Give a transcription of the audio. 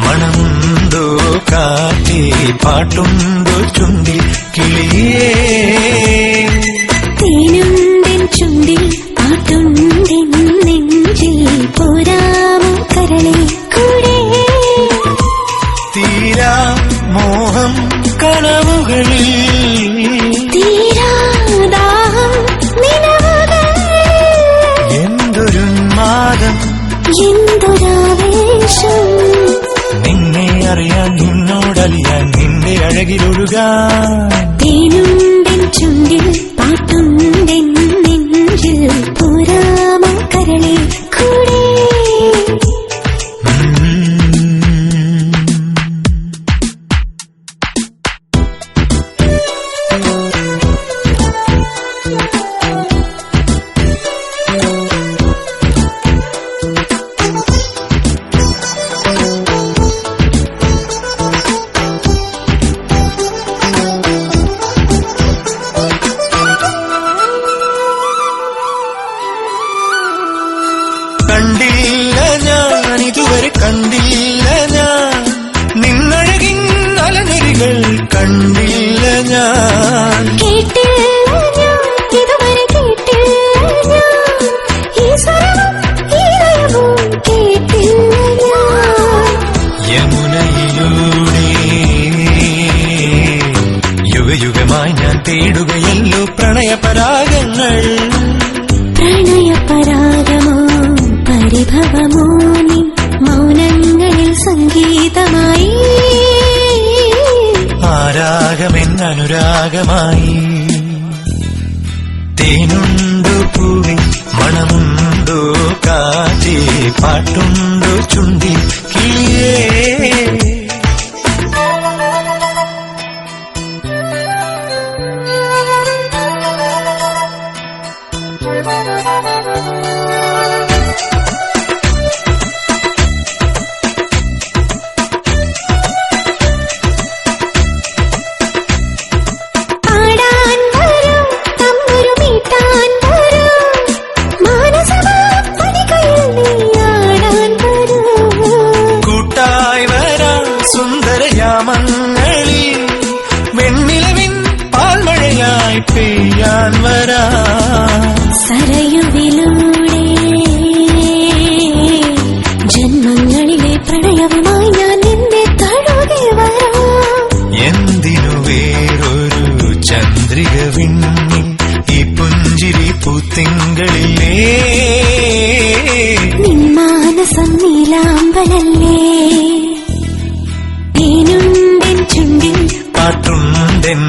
മണമുണ്ടോ കാറ്റേ പാട്ടുണ്ടോ ചുണ്ടിൽ കിളിയേ തേനുണ്ടെൻ ചുണ്ടിൽ പാട്ടുണ്ടെൻ നെഞ്ചിൽ പോരാമോ കരളെ കൂടെ തീരാ മോഹം കനവുകളിൽ തീരാദാഹം നിലവുകൾ എന്തൊരുന്മാദം എന്തൊരാവേശം നിന്നെ അറിയാൻ നിന്നോടറിയാൻ നിന്റെ അഴകിലൊഴുകാൻ തേനുണ്ടെൻ ചുണ്ടിൽ പാട്ടുണ്ടെൻ നെഞ്ചിൽ പോരാമോ കരളെ കൂടെ കണ്ടില്ല ഞാൻ ഇതുവരെ കണ്ടില്ല ഞാൻ നിന്നഴകിൻ അലനരികൾ കണ്ടില്ല ഞാൻ കേട്ടില്ല ഞാൻ ഇതുവരെ കേട്ടില്ല ഞാൻ ഈ സ്വരവും ഈ ലയവും കേട്ടില്ല ഞാൻ യമുനയിലൂടെ യുഗയുഗമായി ഞാൻ തേടുകയല്ലോ പ്രണയപരാഗങ്ങൾ പ്രണയപരാഗമോ പരിഭവമോ നിൻ മൗനങ്ങളിൽ സംഗീതമായി ആരാഗമെന്നനുരാഗമായി തേനുണ്ടോ പൂവേ മണമുണ്ടോ കാറ്റേ പാട്ടുണ്ടോ ചുണ്ടിൽ കിളിയേ സുന്ദരയാമങ്ങളിൽ വെണ്ണിലവിൻ പാൽമഴയായി പെയ്യാൻ വരാ സരയുവിലൂടെ ജന്മങ്ങളിലെ പ്രണയവുമായി ഞാൻ നിന്നെ തഴുകി വരാം എന്തിനു വേറൊരു ചന്ദ്രിക വിണ്ണിൽ ഈ പുഞ്ചിരി പൂത്തിങ്കളിലേ നിൻ മാനസം നീലാമ്പലല്ലേ തേനുണ്ടെൻ ചുണ്ടിൽ പാട്ടുണ്ടെൻ